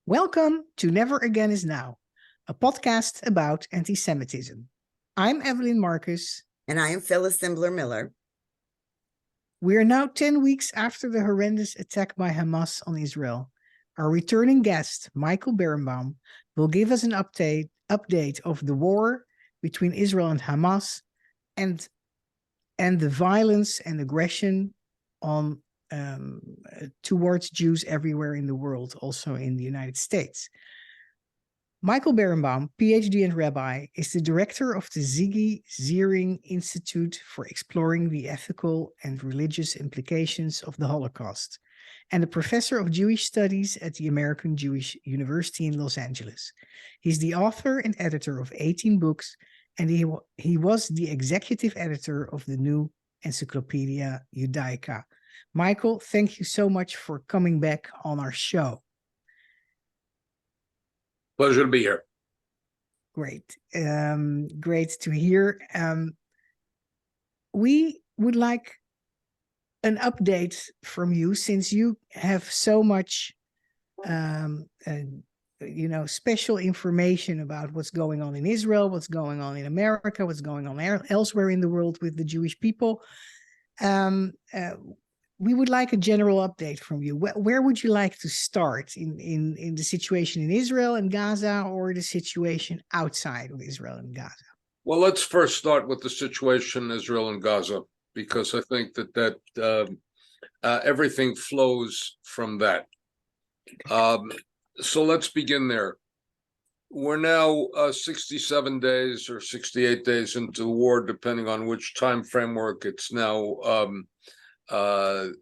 Welcome to Never Again Is Now, a podcast about anti-Semitism. I'm Evelyn Marcus. And I am Phyllis Zimbler-Miller. We are now 10 weeks after the horrendous attack by Hamas on Israel. Our returning guest, Michael Berenbaum, will give us an update of the war between Israel and Hamas and the violence and aggression on towards Jews everywhere in the world, also in the United States. Michael Berenbaum, PhD and rabbi, is the director of the Ziggy Ziering Institute for Exploring the Ethical and Religious Implications of the Holocaust, and a professor of Jewish Studies at the American Jewish University in Los Angeles. He's the author and editor of 18 books, and he was the executive editor of the new Encyclopedia Judaica. Michael, thank you so much for coming back on our show. Pleasure to be here. Great. Great to hear. We would like an update from you, since you have so much special information about what's going on in Israel, what's going on in America, what's going on elsewhere in the world with the Jewish people. We would like a general update from you. Where would you like to start in the situation in Israel and Gaza, or the situation outside of Israel and Gaza? Well, let's first start with the situation in Israel and Gaza, because I think that everything flows from that. So let's begin there. We're now 67 days or 68 days into the war, depending on which time framework. It's now 8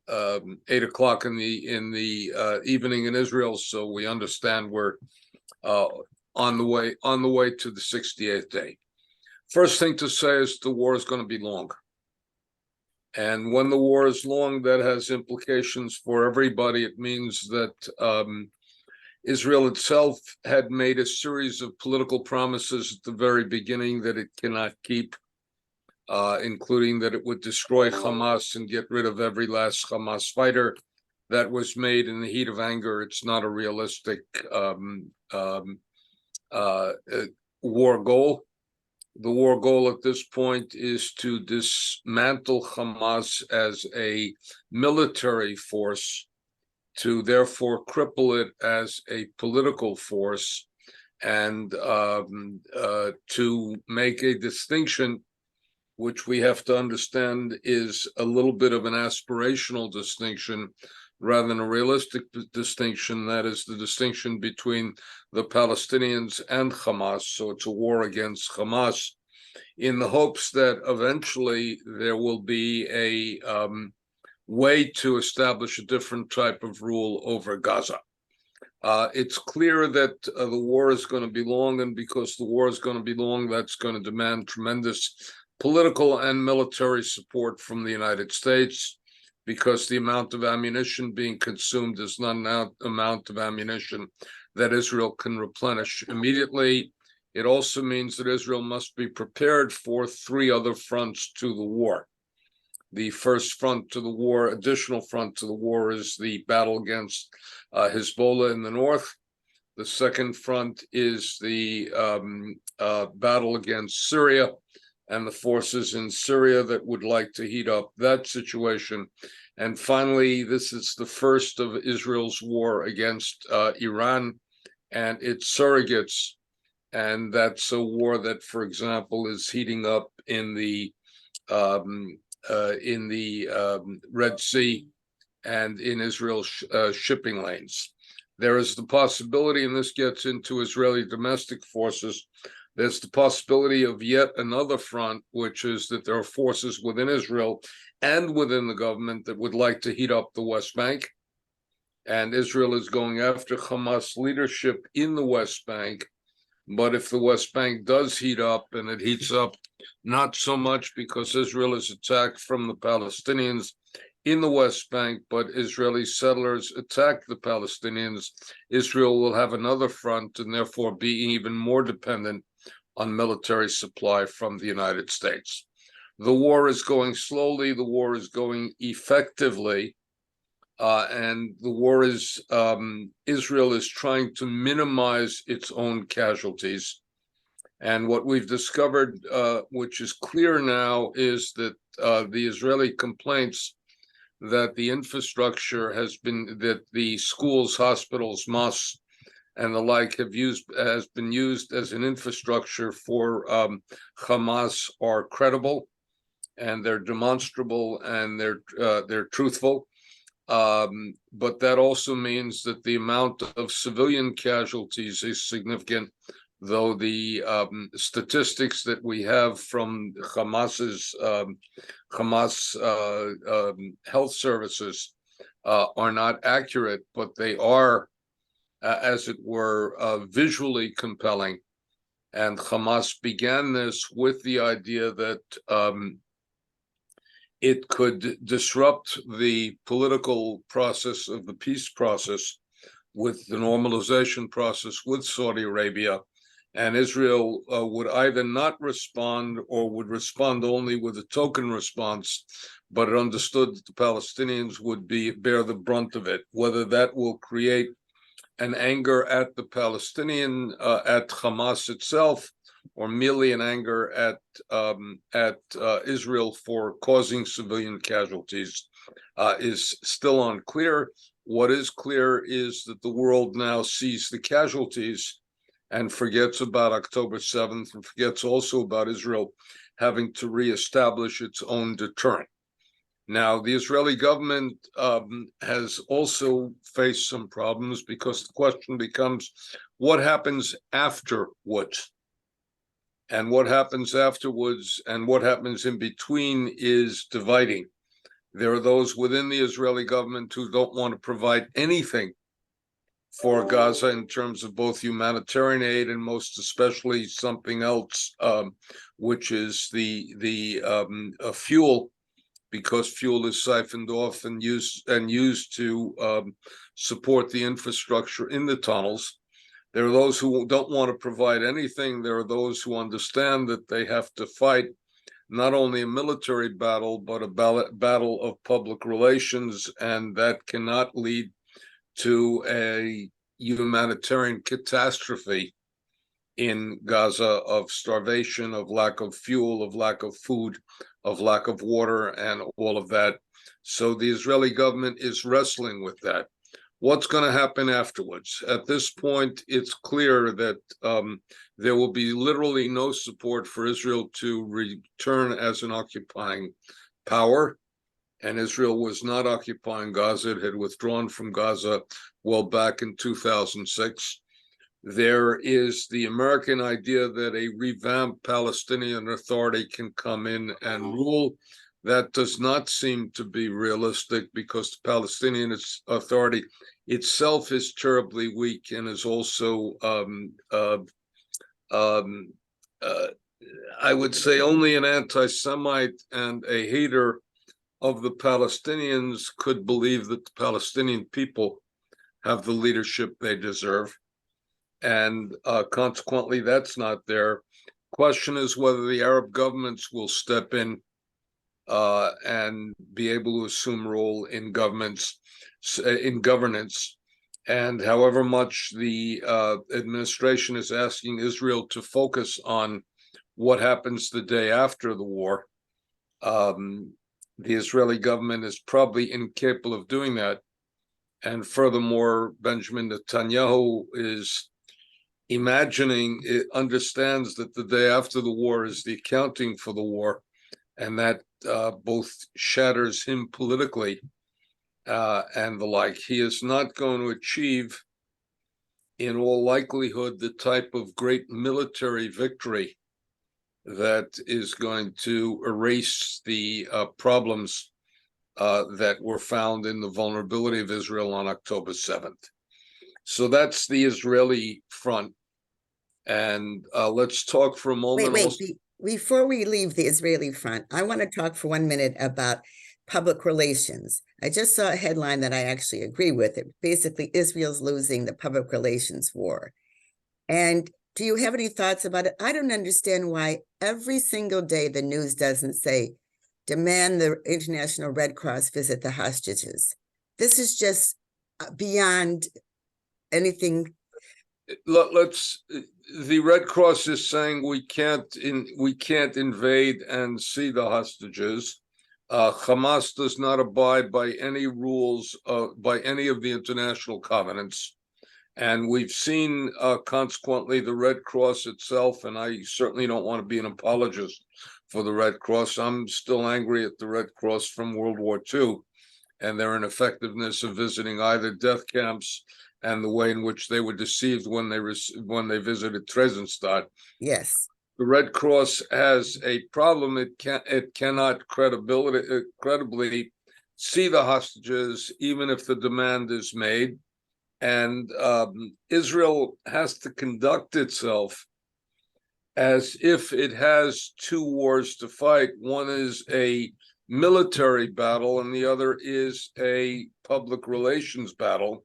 o'clock in the evening in Israel, so we understand we're on the way to the 68th day. First thing to say is the war is going to be long, and when the war is long, that has implications for everybody. It means that Israel itself had made a series of political promises at the very beginning that it cannot keep, including that it would destroy Hamas and get rid of every last Hamas fighter. That was made in the heat of anger. It's not a realistic war goal. The war goal at this point is to dismantle Hamas as a military force, to therefore cripple it as a political force, and to make a distinction, which we have to understand is a little bit of an aspirational distinction rather than a realistic distinction. That is the distinction between the Palestinians and Hamas. So it's a war against Hamas, in the hopes that eventually there will be a way to establish a different type of rule over Gaza. It's clear that the war is going to be long, and because the war is going to be long, that's going to demand tremendous political and military support from the United States, because the amount of ammunition being consumed is not an amount of ammunition that Israel can replenish immediately. It also means that Israel must be prepared for 3 other fronts to the war. The first front to the war, additional front to the war, is the battle against Hezbollah in the north. The second front is the battle against Syria and the forces in Syria that would like to heat up that situation. And finally, this is the first of Israel's war against Iran and its surrogates. And that's a war that, for example, is heating up in the Red Sea and in Israel's shipping lanes. There is the possibility, and this gets into Israeli domestic forces, there's the possibility of yet another front, which is that there are forces within Israel and within the government that would like to heat up the West Bank. And Israel is going after Hamas leadership in the West Bank. But if the West Bank does heat up, and it heats up not so much because Israel is attacked from the Palestinians in the West Bank, but Israeli settlers attack the Palestinians, Israel will have another front and therefore be even more dependent on military supply from the United States. The war is going slowly. The war is going effectively. And the war is, Israel is trying to minimize its own casualties. And what we've discovered, which is clear now, is that the Israeli complaints that the infrastructure has been, that the schools, hospitals, mosques, and the like has been used as an infrastructure for Hamas are credible, and they're demonstrable, and they're truthful. But that also means that the amount of civilian casualties is significant, though the statistics that we have from Hamas's health services are not accurate, but they are, as it were, visually compelling. And Hamas began this with the idea that it could disrupt the political process of the peace process with the normalization process with Saudi Arabia. And Israel would either not respond or would respond only with a token response, but it understood that the Palestinians would bear the brunt of it. Whether that will create an anger at the Palestinian, at Hamas itself, or merely an anger at Israel for causing civilian casualties, is still unclear. What is clear is that the world now sees the casualties and forgets about October 7th, and forgets also about Israel having to reestablish its own deterrent. Now, the Israeli government has also faced some problems, because the question becomes, what happens afterwards? And what happens afterwards and what happens in between is dividing. There are those within the Israeli government who don't want to provide anything for Gaza in terms of both humanitarian aid and most especially something else, which is the fuel, because fuel is siphoned off and used to support the infrastructure in the tunnels. There are those who don't want to provide anything. There are those who understand that they have to fight not only a military battle, but a battle of public relations, and that cannot lead to a humanitarian catastrophe in Gaza of starvation, of lack of fuel, of lack of food, of lack of water, and all of that. So the Israeli government is wrestling with that. What's going to happen afterwards? At this point, it's clear that there will be literally no support for Israel to return as an occupying power. And Israel was not occupying Gaza. It had withdrawn from Gaza well back in 2006. There is the American idea that a revamped Palestinian Authority can come in and rule. That does not seem to be realistic, because the Palestinian Authority itself is terribly weak and is also, I would say, only an anti-Semite and a hater of the Palestinians could believe that the Palestinian people have the leadership they deserve. And consequently, that's not there. Question is whether the Arab governments will step in and be able to assume role in governance. And however much the administration is asking Israel to focus on what happens the day after the war, the Israeli government is probably incapable of doing that. And furthermore, Benjamin Netanyahu is understands that the day after the war is the accounting for the war, and that both shatters him politically and the like. He is not going to achieve, in all likelihood, the type of great military victory that is going to erase the problems that were found in the vulnerability of Israel on October 7th. So that's the Israeli front. And let's talk for a moment. Wait. Before we leave the Israeli front, I want to talk for 1 minute about public relations. I just saw a headline that I actually agree with. It basically, Israel's losing the public relations war. And do you have any thoughts about it? I don't understand why every single day the news doesn't say, demand the International Red Cross visit the hostages. This is just beyond anything. The Red Cross is saying we can't invade and see the hostages. Hamas does not abide by any rules, by any of the international covenants. And we've seen, consequently, the Red Cross itself, and I certainly don't want to be an apologist for the Red Cross. I'm still angry at the Red Cross from World War II and their ineffectiveness of visiting either death camps and the way in which they were deceived when they visited Theresienstadt. Yes. The Red Cross has a problem. It cannot credibly see the hostages, even if the demand is made. And Israel has to conduct itself as if it has two wars to fight. One is a military battle, and the other is a public relations battle.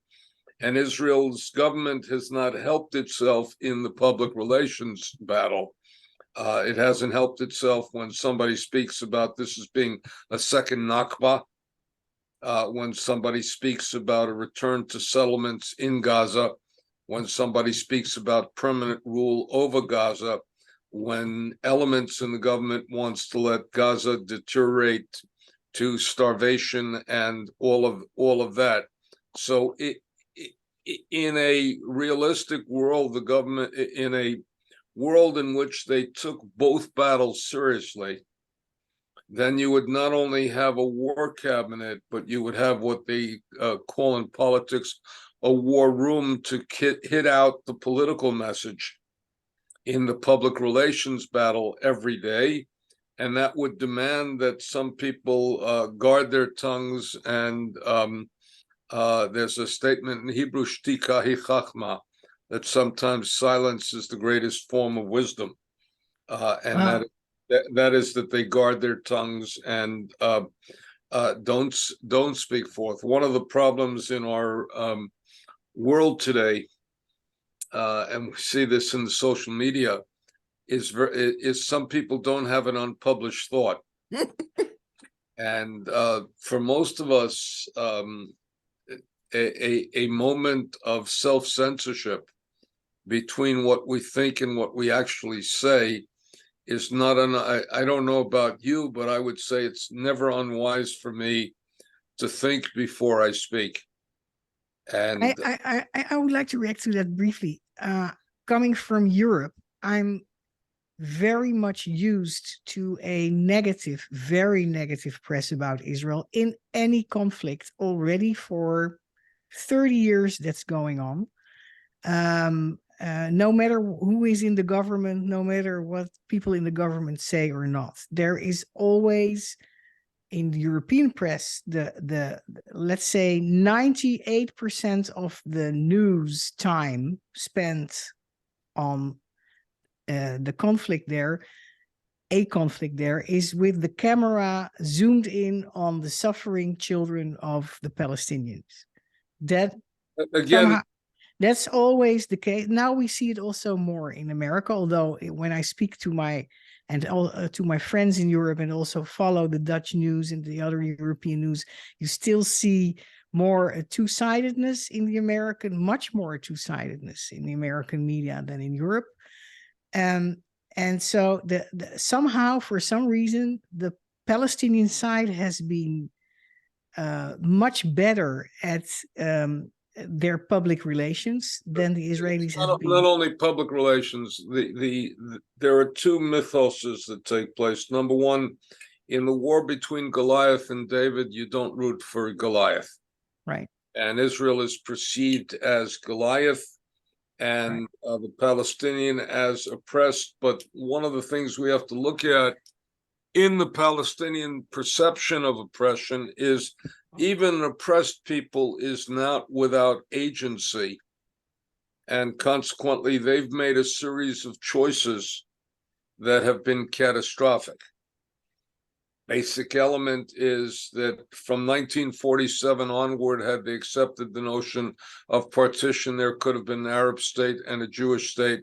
And Israel's government has not helped itself in the public relations battle. It hasn't helped itself when somebody speaks about this as being a second Nakba, when somebody speaks about a return to settlements in Gaza, when somebody speaks about permanent rule over Gaza, when elements in the government wants to let Gaza deteriorate to starvation and all of that. So in a realistic world, the government, in a world in which they took both battles seriously, then you would not only have a war cabinet, but you would have what they call in politics a war room to hit out the political message in the public relations battle every day. And that would demand that some people guard their tongues. And there's a statement in Hebrew, shtika hi chachma, that sometimes silence is the greatest form of wisdom. And that is that they guard their tongues and don't speak forth. One of the problems in our world today, and we see this in the social media, is some people don't have an unpublished thought. And for most of us, a moment of self-censorship between what we think and what we actually say is not I don't know about you, but I would say it's never unwise for me to think before I speak. And I would like to react to that briefly. Coming from Europe, I'm very much used to a negative, very negative press about Israel in any conflict already for 30 years that's going on. No matter who is in the government, no matter what people in the government say or not, there is always in the European press, the let's say 98% of the news time spent on the conflict there, a conflict there, is with the camera zoomed in on the suffering children of the Palestinians. That again, somehow, that's always the case. Now we see it also more in America, although when I speak to my friends in Europe and also follow the Dutch news and the other European news, you still see more two-sidedness in the American, much more two-sidedness in the American media than in Europe. And so somehow, for some reason, the Palestinian side has been much better at their public relations than the Israelis have been. Not only public relations, there are two mythoses that take place. Number one, in the war between Goliath and David, you don't root for Goliath. Right. And Israel is perceived as Goliath and the Palestinian as oppressed. But one of the things we have to look at in the Palestinian perception of oppression is even oppressed people is not without agency. And consequently, they've made a series of choices that have been catastrophic. Basic element is that from 1947 onward, had they accepted the notion of partition, there could have been an Arab state and a Jewish state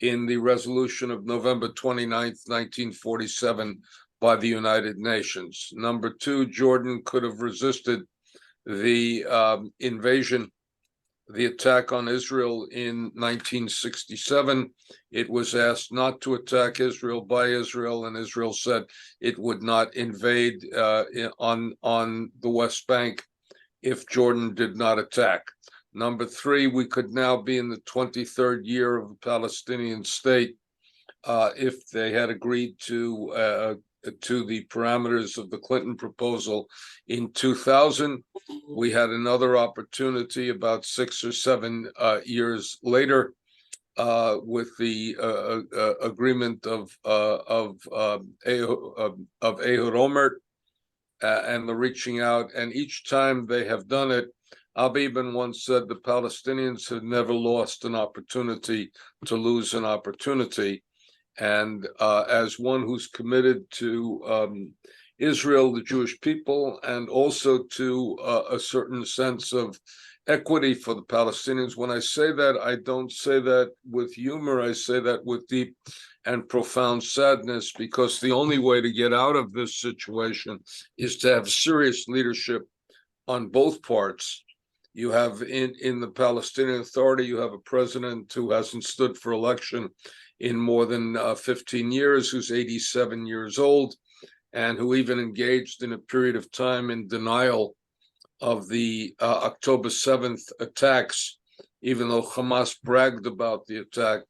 in the resolution of November 29th, 1947 by the United Nations. Number two, Jordan could have resisted the invasion, the attack on Israel in 1967. It was asked not to attack Israel by Israel, and Israel said it would not invade on the West Bank if Jordan did not attack. Number three, we could now be in the 23rd year of the Palestinian state if they had agreed to the parameters of the Clinton proposal in 2000. We had another opportunity about 6 or 7 years later with the agreement of Ehud Olmert and the reaching out. And each time they have done it, Al-Biban once said the Palestinians have never lost an opportunity to lose an opportunity. And as one who's committed to Israel, the Jewish people, and also to a certain sense of equity for the Palestinians, when I say that, I don't say that with humor. I say that with deep and profound sadness, because the only way to get out of this situation is to have serious leadership on both parts. You have in the Palestinian Authority, you have a president who hasn't stood for election in more than 15 years, who's 87 years old, and who even engaged in a period of time in denial of the October 7th attacks, even though Hamas bragged about the attack.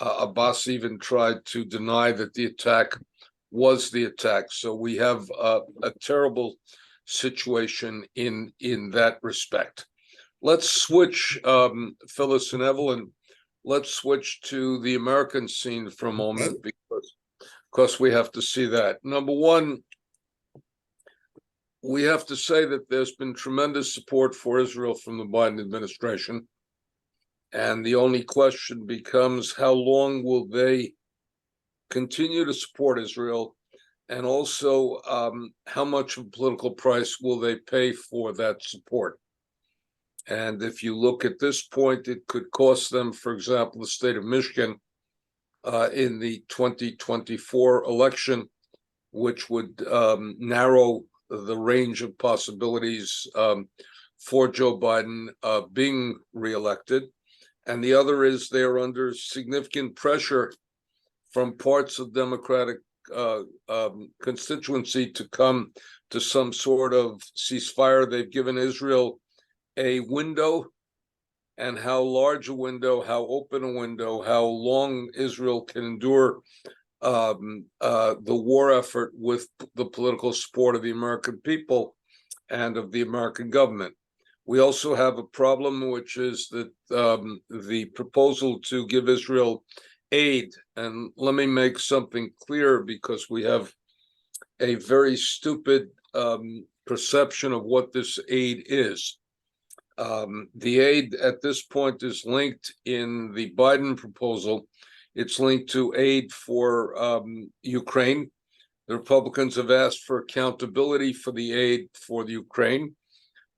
Abbas even tried to deny that the attack was the attack. So we have a terrible situation in that respect. Let's switch, Phyllis and Evelyn, let's switch to the American scene for a moment, because we have to see that. Number one, we have to say that there's been tremendous support for Israel from the Biden administration. And the only question becomes, how long will they continue to support Israel? And also, how much of a political price will they pay for that support? And if you look at this point, it could cost them, for example, the state of Michigan in the 2024 election, which would narrow the range of possibilities for Joe Biden being reelected. And the other is they're under significant pressure from parts of Democratic constituency to come to some sort of ceasefire. They've given Israel a window, and how large a window, how open a window, how long Israel can endure the war effort with the political support of the American people and of the American government. We also have a problem, which is that the proposal to give Israel aid, and let me make something clear, because we have a very stupid perception of what this aid is. The aid at this point is linked in the Biden proposal. It's linked to aid for Ukraine. The Republicans have asked for accountability for the aid for the Ukraine,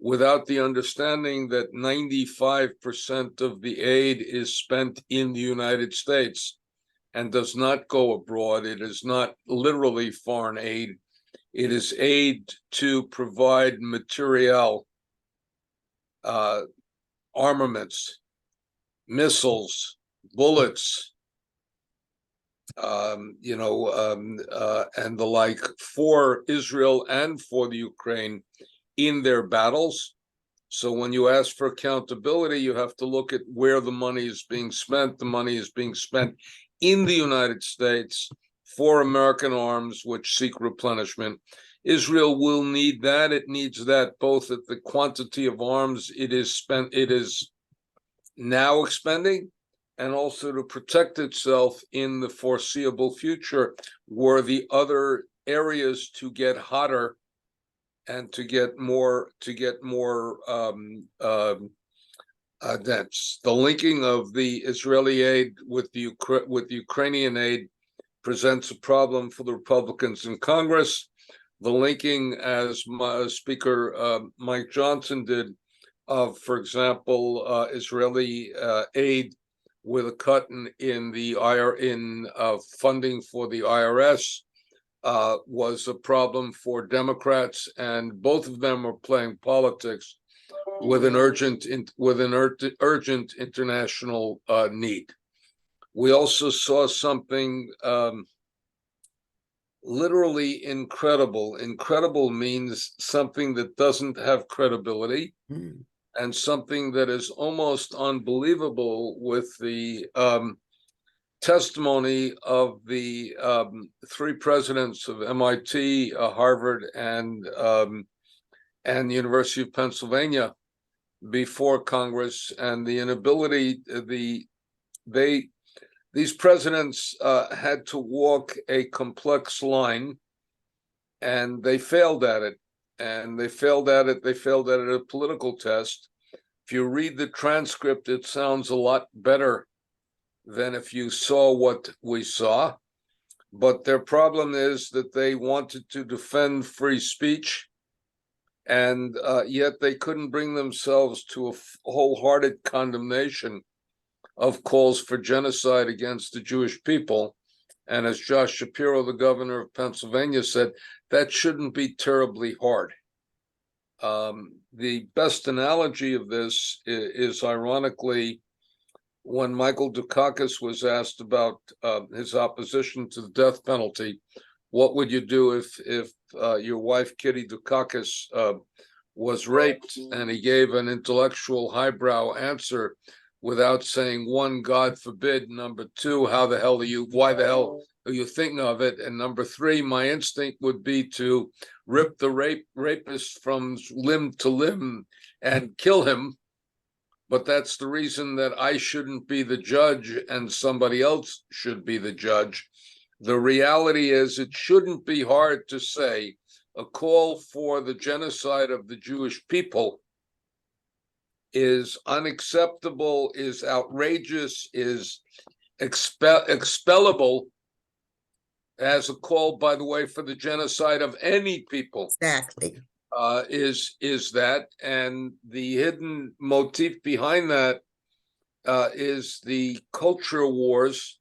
without the understanding that 95% of the aid is spent in the United States and does not go abroad. It is not literally foreign aid. It is aid to provide material, armaments, missiles, bullets, and the like, for Israel and for the Ukraine in their battles. So when you ask for accountability, you have to look at where the money is being spent. The money is being spent in the United States for American arms, which seek replenishment. Israel will need that. It needs that both at the quantity of arms it is now expending, and also to protect itself in the foreseeable future, were the other areas to get hotter and to get more dense. The linking of the Israeli aid with the Ukrainian aid presents a problem for the Republicans in Congress. The linking, as Speaker Mike Johnson did, of, for example, Israeli aid with a cut in the funding for the IRS was a problem for Democrats, and both of them are playing politics with an urgent international need. We also saw something literally incredible. Incredible means something that doesn't have credibility, and something that is almost unbelievable with the testimony of the three presidents of MIT, Harvard, and the University of Pennsylvania before Congress, and the inability, these presidents had to walk a complex line, and they failed at it. And they failed at it at a political test. If you read the transcript, it sounds a lot better than if you saw what we saw. But their problem is that they wanted to defend free speech, and yet they couldn't bring themselves to a wholehearted condemnation of calls for genocide against the Jewish people. And as Josh Shapiro, the governor of Pennsylvania, said, that shouldn't be terribly hard. The best analogy of this is ironically, when Michael Dukakis was asked about his opposition to the death penalty, what would you do if your wife, Kitty Dukakis, was raped? And he gave an intellectual highbrow answer without saying, one, God forbid; number two, why the hell are you thinking of it? And number three, my instinct would be to rip the rapist from limb to limb and kill him. But that's the reason that I shouldn't be the judge and somebody else should be the judge. The reality is, it shouldn't be hard to say a call for the genocide of the Jewish people is unacceptable, is outrageous, is expellable, as a call, by the way, for the genocide of any people. Exactly. Is that, and the hidden motif behind that is the culture wars,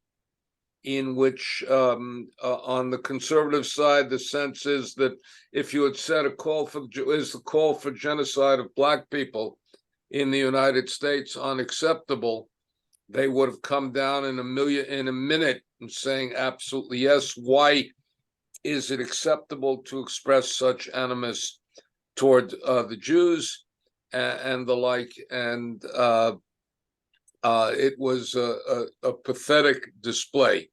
in which on the conservative side, the sense is that if you had said the call for genocide of Black people in the United States unacceptable, they would have come down in a minute and saying absolutely yes. Why is it acceptable to express such animus toward the Jews and the like? And it was a pathetic display.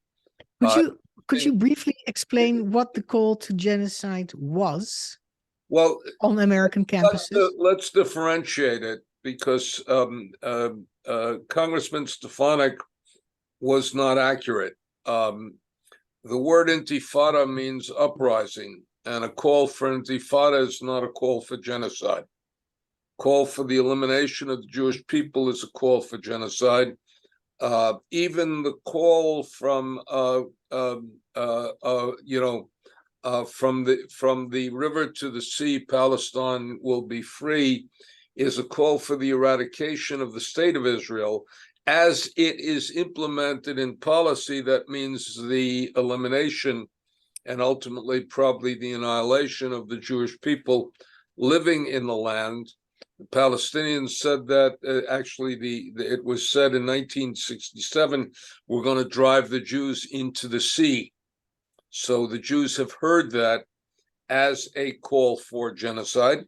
Could you briefly explain what the call to genocide was? Well, on American campuses? Let's differentiate it, because Congressman Stefanik was not accurate. The word intifada means uprising, and a call for intifada is not a call for genocide. Call for the elimination of the Jewish people is a call for genocide. Even the call from from the river to the sea, Palestine will be free, is a call for the eradication of the state of Israel. As it is implemented in policy, that means the elimination and ultimately probably the annihilation of the Jewish people living in the land. The Palestinians said that, it was said in 1967, we're going to drive the Jews into the sea. So the Jews have heard that as a call for genocide.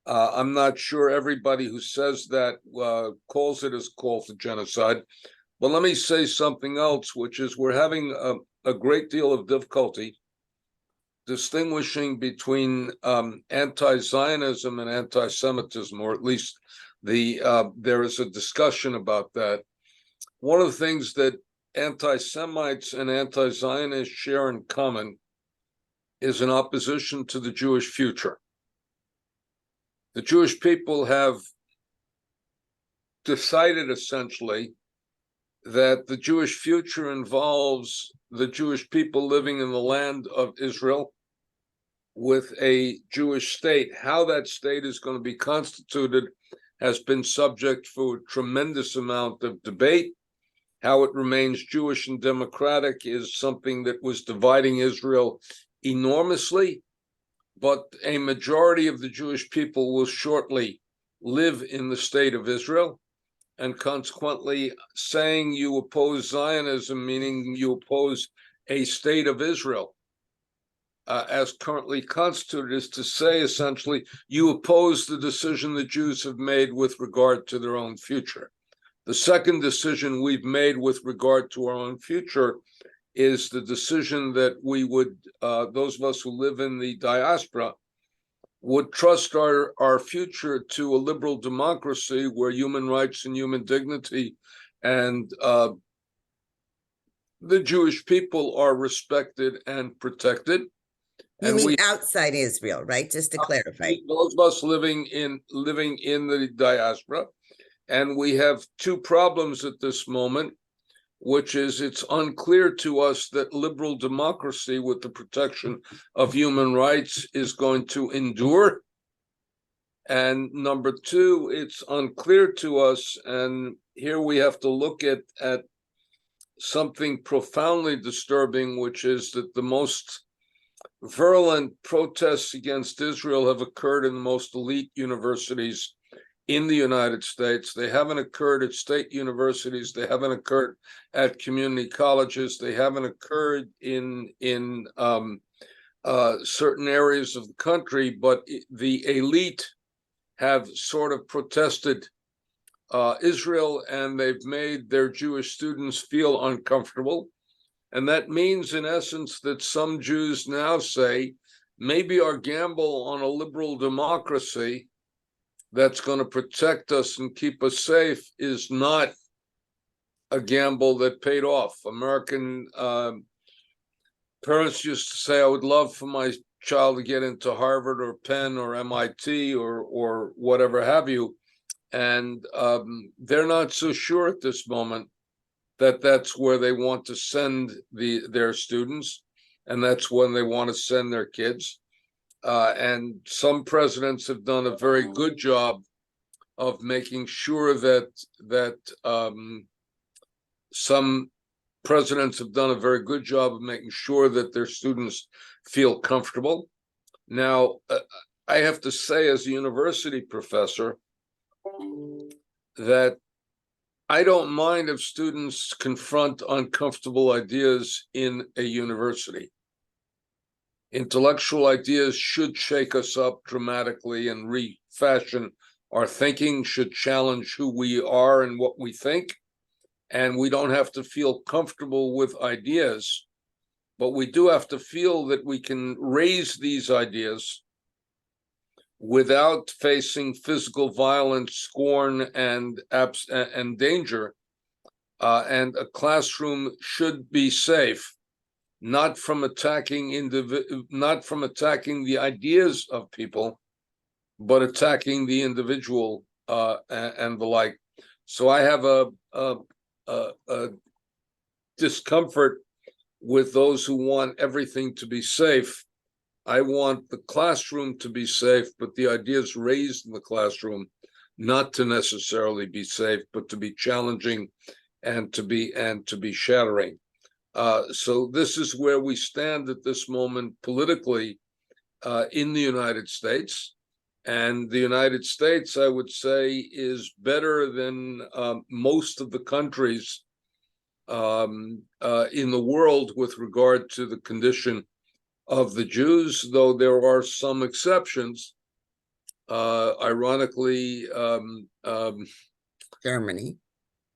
I'm not sure everybody who says that calls it as a call for genocide. But let me say something else, which is we're having a great deal of difficulty distinguishing between anti-Zionism and anti-Semitism, or at least there is a discussion about that. One of the things that anti-Semites and anti-Zionists share in common is an opposition to the Jewish future. The Jewish people have decided essentially that the Jewish future involves the Jewish people living in the land of Israel with a Jewish state. How that state is going to be constituted has been subject for a tremendous amount of debate. How it remains Jewish and democratic is something that was dividing Israel enormously, but a majority of the Jewish people will shortly live in the state of Israel. And consequently, saying you oppose Zionism, meaning you oppose a state of Israel, as currently constituted, is to say, essentially, you oppose the decision the Jews have made with regard to their own future. The second decision we've made with regard to our own future is the decision that we would, those of us who live in the diaspora, would trust our future to a liberal democracy where human rights and human dignity and the Jewish people are respected and protected. You And mean outside Israel, right? Just to clarify. Those of us living in the diaspora, and we have two problems at this moment, which is it's unclear to us that liberal democracy with the protection of human rights is going to endure. And number two, it's unclear to us, and here we have to look at something profoundly disturbing, which is that the most virulent protests against Israel have occurred in the most elite universities in the United States. They haven't occurred at state universities. They haven't occurred at community colleges. They haven't occurred in certain areas of the country, but the elite have sort of protested Israel, and they've made their Jewish students feel uncomfortable. And that means, in essence, that some Jews now say, maybe our gamble on a liberal democracy that's going to protect us and keep us safe is not a gamble that paid off. American parents used to say, I would love for my child to get into Harvard or Penn or MIT or whatever have you. And they're not so sure at this moment that that's where they want to send their students, and that's when they want to send their kids. And some presidents have done a very good job of making sure that some presidents have done a very good job of making sure that their students feel comfortable. Now, I have to say, as a university professor, that I don't mind if students confront uncomfortable ideas in a university. Intellectual ideas should shake us up dramatically and refashion our thinking, should challenge who we are and what we think. And we don't have to feel comfortable with ideas, but we do have to feel that we can raise these ideas without facing physical violence, scorn, and danger. And a classroom should be safe, not from attacking the ideas of people, but attacking the individual and the like. So I have a discomfort with those who want everything to be safe. I want the classroom to be safe, but the ideas raised in the classroom not to necessarily be safe, but to be challenging and to be shattering. So this is where we stand at this moment politically in the United States. And the United States, I would say, is better than most of the countries in the world with regard to the condition of the Jews, though there are some exceptions. Ironically,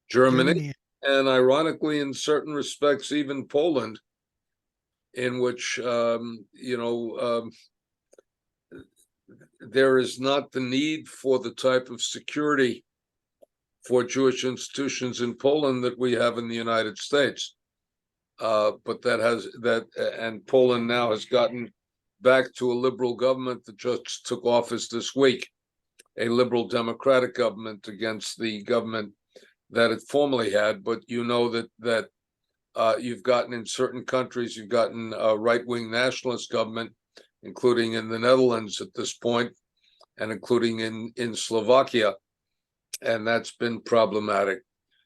Germany, and ironically, in certain respects, even Poland, in which there is not the need for the type of security for Jewish institutions in Poland that we have in the United States. But and Poland now has gotten back to a liberal government that just took office this week, a liberal democratic government against the government that it formerly had. But you know that you've gotten in certain countries, you've gotten a right-wing nationalist government, including in the Netherlands at this point, and including in Slovakia, and that's been problematic.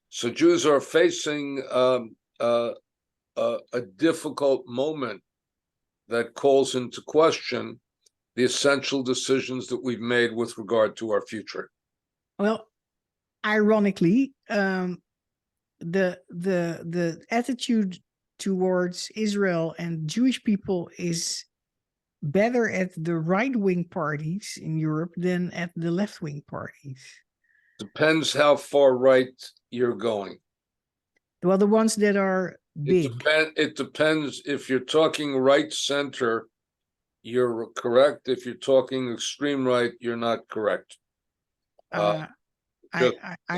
So Jews are facing a difficult moment that calls into question the essential decisions that we've made with regard to our future. Well, ironically, the attitude towards Israel and Jewish people is better at the right-wing parties in Europe than at the left-wing parties. Depends how far right you're going. Well, the ones that are big. It depends. If you're talking right center, you're correct. If you're talking extreme right, you're not correct. I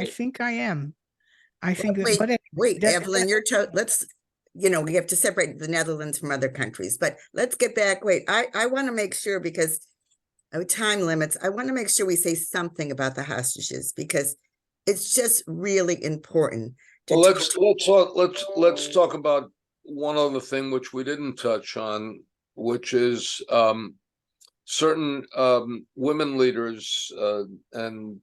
think I am. I think that, Wait, but wait, that- Evelyn, let's, we have to separate the Netherlands from other countries, but let's get back. Wait, I want to make sure, because of time limits, I want to make sure we say something about the hostages, because it's just really important. Well, let's talk about one other thing which we didn't touch on, which is certain women leaders and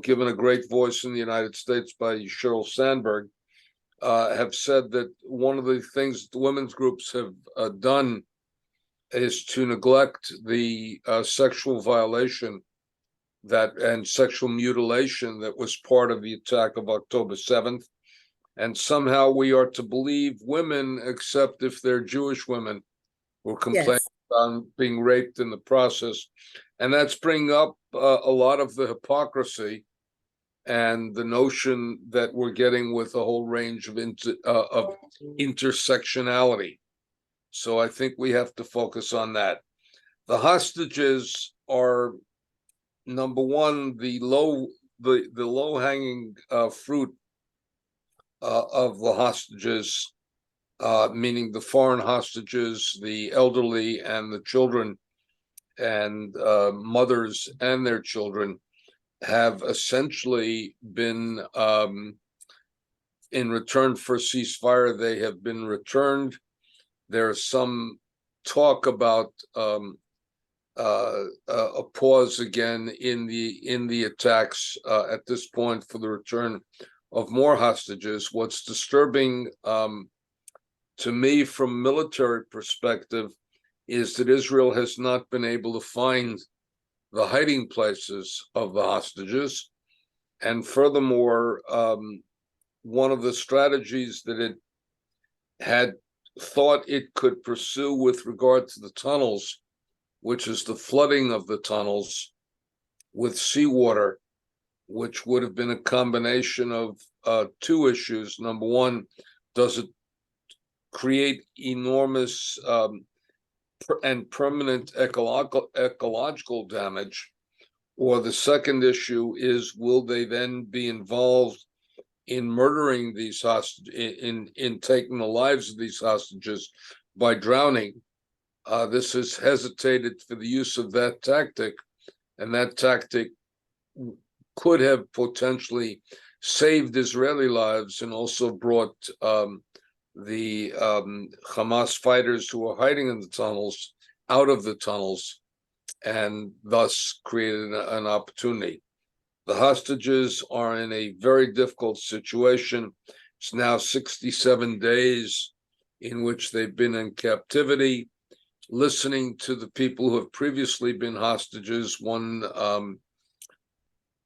given a great voice in the United States by Sheryl Sandberg, have said that one of the things the women's groups have done is to neglect the sexual violation and sexual mutilation that was part of the attack of October 7th. And somehow we are to believe women, except if they're Jewish women, who complain about being raped in the process. And that's bringing up a lot of the hypocrisy and the notion that we're getting with a whole range of intersectionality. So I think we have to focus on that. The hostages are, number one, the low-hanging fruit of the hostages, meaning the foreign hostages, the elderly and the children, and mothers and their children, have essentially been, in return for ceasefire, they have been returned. There's some talk about a pause again in the attacks at this point for the return of more hostages. What's disturbing to me from military perspective is that Israel has not been able to find the hiding places of the hostages. And furthermore, one of the strategies that it had thought it could pursue with regard to the tunnels, which is the flooding of the tunnels with seawater, which would have been a combination of two issues. Number one, does it create enormous and permanent ecological damage? Or the second issue is, will they then be involved in murdering these hostages, in taking the lives of these hostages by drowning? This has hesitated for the use of that tactic, and that tactic could have potentially saved Israeli lives and also brought the Hamas fighters who are hiding in the tunnels out of the tunnels, and thus created an opportunity. The hostages are in a very difficult situation. It's now 67 days in which they've been in captivity. Listening to the people who have previously been hostages, one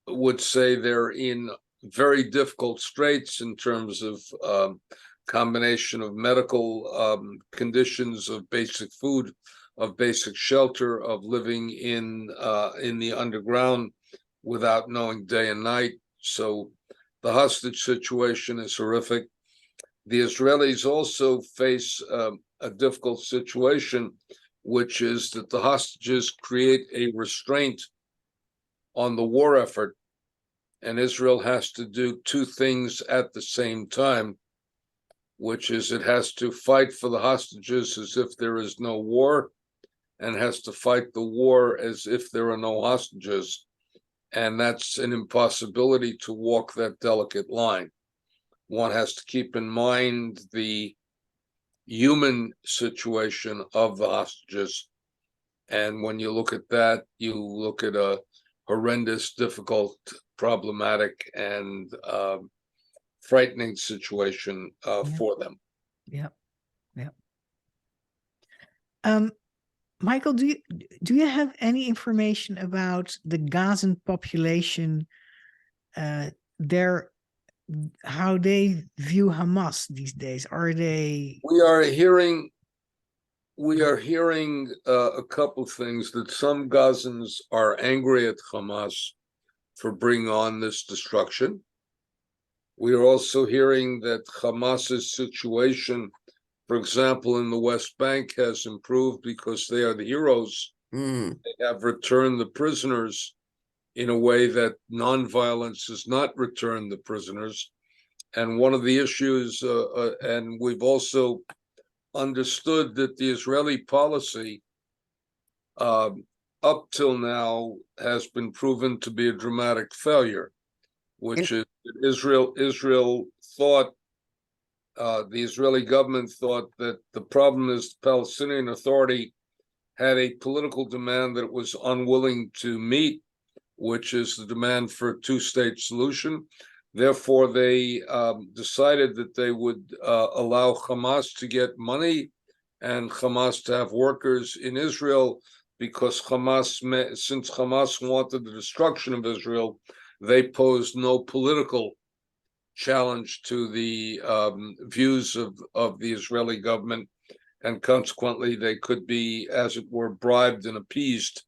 would say they're in very difficult straits in terms of combination of medical conditions, of basic food, of basic shelter, of living in the underground without knowing day and night. So the hostage situation is horrific. The Israelis also face a difficult situation, which is that the hostages create a restraint on the war effort, and Israel has to do two things at the same time, which is it has to fight for the hostages as if there is no war, and has to fight the war as if there are no hostages. And that's an impossibility to walk that delicate line. One has to keep in mind the human situation of the hostages. And when you look at that, you look at a horrendous, difficult, problematic, and frightening situation for them. Yeah. Michael, do you have any information about the Gazan population, how they view Hamas these days? Are they? We are hearing a couple things, that some Gazans are angry at Hamas for bringing on this destruction. We are also hearing that Hamas's situation, for example, in the West Bank, has improved because they are the heroes. Mm. They have returned the prisoners in a way that nonviolence has not returned the prisoners. And one of the issues, and we've also understood that the Israeli policy up till now has been proven to be a dramatic failure, which is that Israel thought, the Israeli government thought that the problem is the Palestinian Authority had a political demand that it was unwilling to meet, which is the demand for a two-state solution. Therefore, they decided that they would allow Hamas to get money and Hamas to have workers in Israel, because since Hamas wanted the destruction of Israel, they posed no political challenge to the views of the Israeli government, and consequently they could be, as it were, bribed and appeased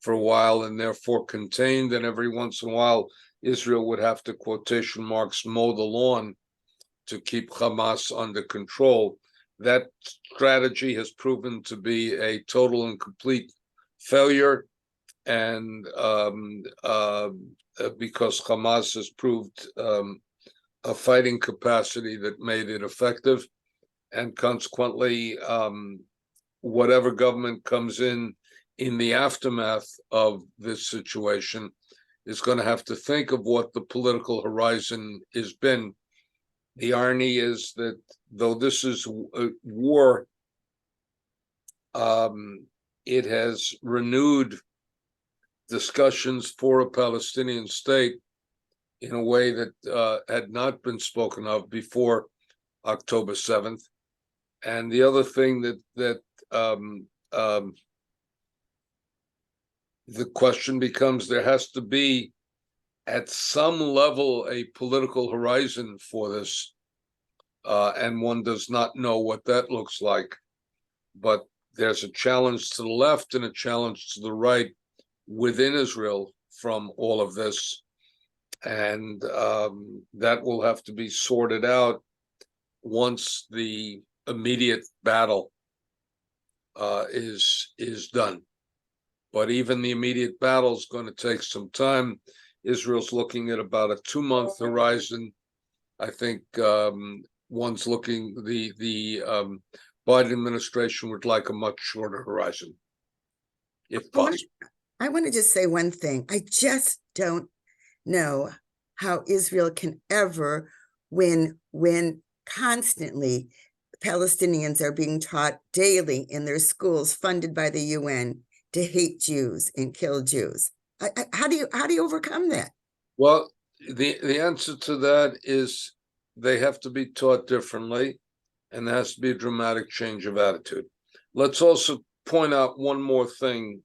for a while, and therefore contained, and every once in a while Israel would have to, quotation marks, mow the lawn to keep Hamas under control. That strategy has proven to be a total and complete failure, and because Hamas has proved a fighting capacity that made it effective, and consequently, whatever government comes in the aftermath of this situation is going to have to think of what the political horizon has been. The irony is that though this is a war, it has renewed discussions for a Palestinian state in a way that had not been spoken of before October 7th. And the other thing that the question becomes, there has to be at some level a political horizon for this, and one does not know what that looks like. But there's a challenge to the left and a challenge to the right within Israel from all of this, and that will have to be sorted out once the immediate battle is done. But even the immediate battle is going to take some time. Israel's looking at about a 2-month horizon. I think one's looking, the Biden administration would like a much shorter horizon, if possible. I want to just say one thing. I just don't know how Israel can ever win when constantly Palestinians are being taught daily in their schools funded by the UN to hate Jews and kill Jews. How do you overcome that? Well, the answer to that is they have to be taught differently, and there has to be a dramatic change of attitude. Let's also point out one more thing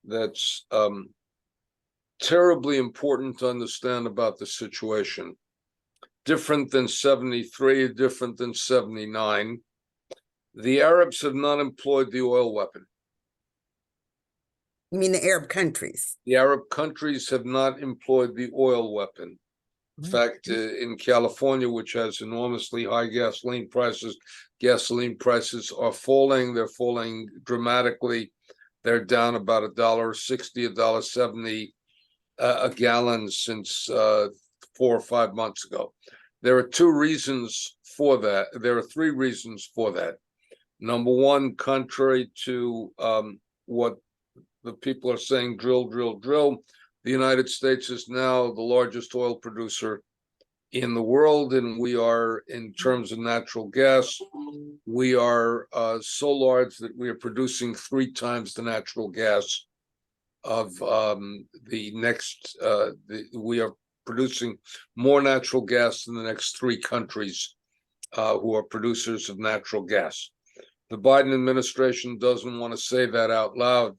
that's terribly important to understand about the situation. Different than 73, different than 79. The Arabs have not employed the oil weapon. You mean the Arab countries? The Arab countries have not employed the oil weapon. In fact, in California, which has enormously high gasoline prices are falling. They're falling dramatically. They're down about $1.60, $1.70 a gallon since 4 or 5 months ago. There are 2 reasons for that. There are 3 reasons for that. Number one, contrary to what the people are saying, drill, drill, drill, the United States is now the largest oil producer in the world, and we are, in terms of natural gas, we are so large that we are producing 3 times the natural gas of the next, we are producing more natural gas than the next 3 countries who are producers of natural gas. The Biden administration doesn't want to say that out loud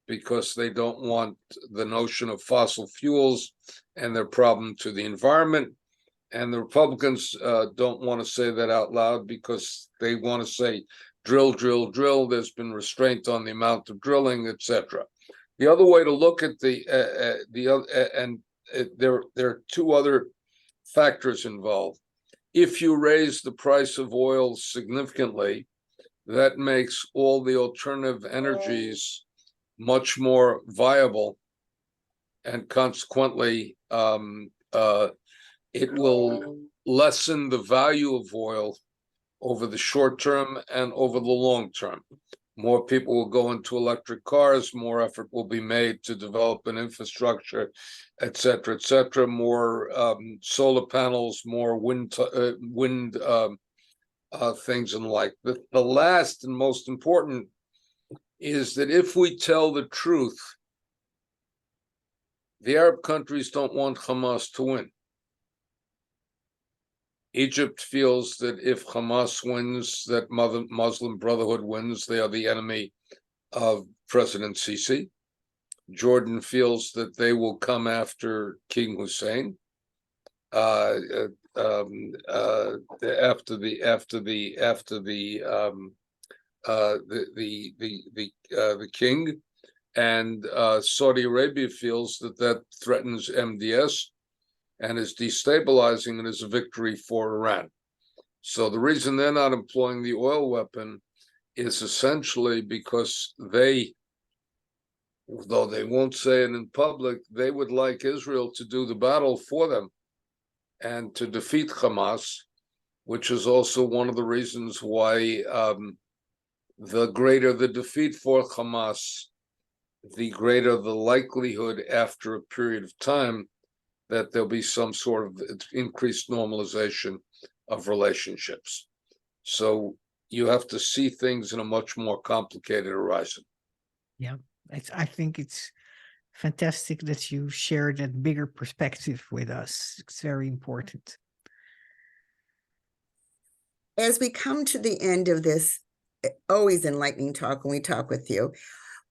because they don't want the notion of fossil fuels and their problem to the environment. And the Republicans don't want to say that out loud because they want to say drill, drill, drill. There's been restraint on the amount of drilling, etc. The other way to look at there are two other factors involved. If you raise the price of oil significantly, that makes all the alternative energies much more viable, and consequently, it will lessen the value of oil over the short term and over the long term. More people will go into electric cars, more effort will be made to develop an infrastructure, et cetera, more solar panels, more wind things and the like. The last and most important is that if we tell the truth, the Arab countries don't want Hamas to win. Egypt feels that if Hamas wins, that Muslim Brotherhood wins, they are the enemy of President Sisi. Jordan feels that they will come after King Hussein after the king, and Saudi Arabia feels that threatens MDS and is destabilizing and is a victory for Iran. So the reason they're not employing the oil weapon is essentially because they, though they won't say it in public, they would like Israel to do the battle for them and to defeat Hamas, which is also one of the reasons why the greater the defeat for Hamas, the greater the likelihood after a period of time that there'll be some sort of increased normalization of relationships. So you have to see things in a much more complicated horizon. Yeah, I think it's fantastic that you share that bigger perspective with us. It's very important. As we come to the end of this always enlightening talk when we talk with you,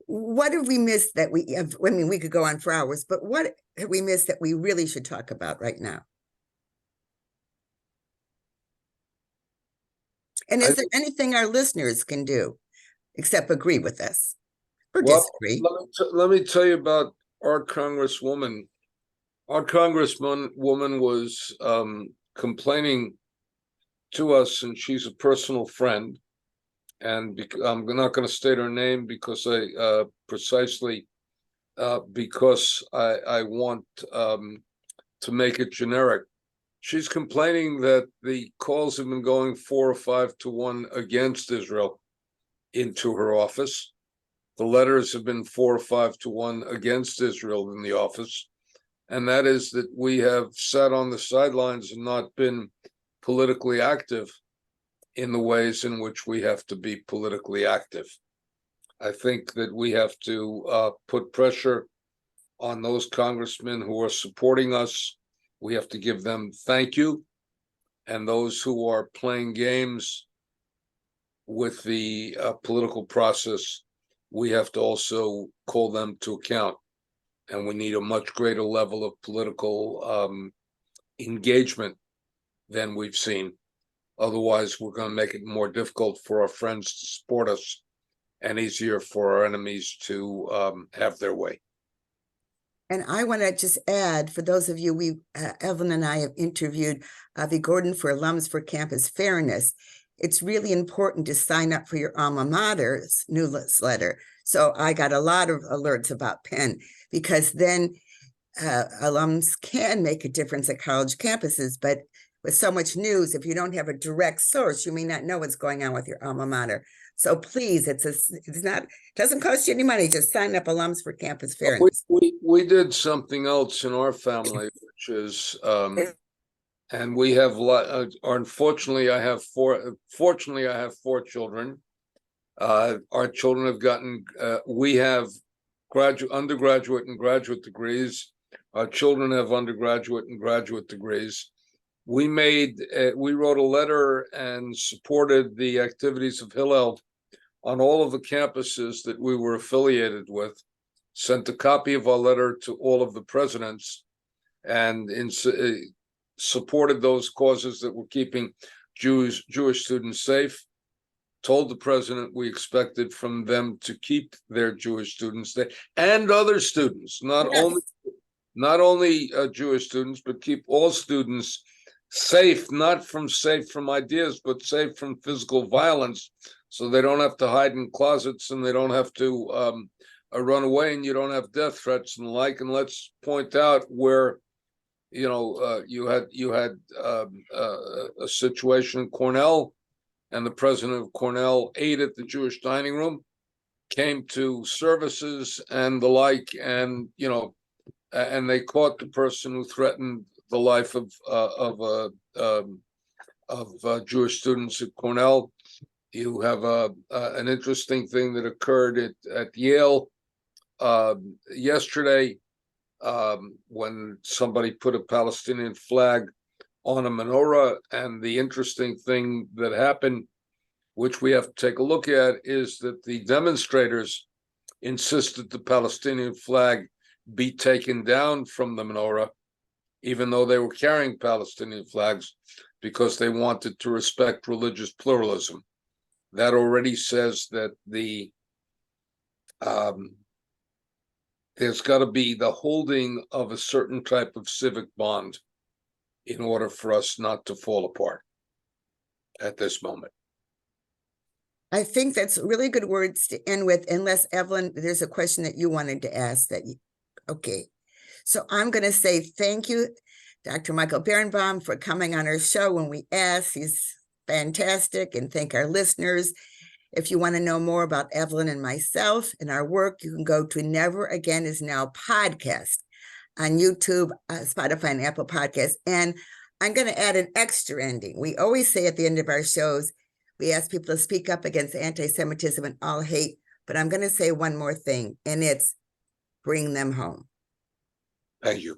what have we missed that we have? I mean, we could go on for hours, but what have we missed that we really should talk about right now? And is there anything our listeners can do except agree with us or disagree? Let me tell you about our congresswoman. Our congresswoman was complaining to us, and she's a personal friend. And I'm not going to state her name because precisely because I want to make it generic. She's complaining that the calls have been going 4 or 5 to 1 against Israel into her office. The letters have been 4 or 5 to 1 against Israel in the office. And that is that we have sat on the sidelines and not been politically active in the ways in which we have to be politically active. I think that we have to put pressure on those congressmen who are supporting us. We have to give them thank you. And those who are playing games with the political process, we have to also call them to account. And we need a much greater level of political engagement than we've seen. Otherwise, we're going to make it more difficult for our friends to support us and easier for our enemies to have their way. And I want to just add, for those of you, Evelyn and I have interviewed Avi Gordon for Alums for Campus Fairness. It's really important to sign up for your alma mater's newsletter. So I got a lot of alerts about Penn, because then alums can make a difference at college campuses. But with so much news, if you don't have a direct source, you may not know what's going on with your alma mater. So please, it doesn't cost you any money. Just sign up Alums for Campus Fairness. We did something else in our family, which is, and we have, unfortunately, I have 4. Fortunately, I have 4 children. Our children have gotten. We have undergraduate and graduate degrees. Our children have undergraduate and graduate degrees. we wrote a letter and supported the activities of Hillel on all of the campuses that we were affiliated with, sent a copy of our letter to all of the presidents, and supported those causes that were keeping Jewish students safe, told the president we expected from them to keep their Jewish students there and other students, not only Jewish students, but keep all students safe, not safe from ideas, but safe from physical violence, so they don't have to hide in closets and they don't have to run away, and you don't have death threats and the like. And let's point out where, you had a situation in Cornell, and the president of Cornell ate at the Jewish dining room, came to services and the like, and and they caught the person who threatened the life of Jewish students at Cornell. You have an interesting thing that occurred at Yale yesterday, when somebody put a Palestinian flag on a menorah. And the interesting thing that happened, which we have to take a look at, is that the demonstrators insisted the Palestinian flag be taken down from the menorah, even though they were carrying Palestinian flags, because they wanted to respect religious pluralism. That already says that there's got to be the holding of a certain type of civic bond in order for us not to fall apart at this moment. I think that's really good words to end with, unless, Evelyn, there's a question that you wanted to ask okay. So I'm going to say thank you, Dr. Michael Berenbaum, for coming on our show when we asked. He's fantastic, and thank our listeners. If you want to know more about Evelyn and myself and our work, you can go to Never Again Is Now podcast on YouTube, Spotify, and Apple Podcasts. And I'm going to add an extra ending. We always say at the end of our shows, we ask people to speak up against anti-Semitism and all hate, but I'm going to say one more thing, and it's bring them home. Thank you.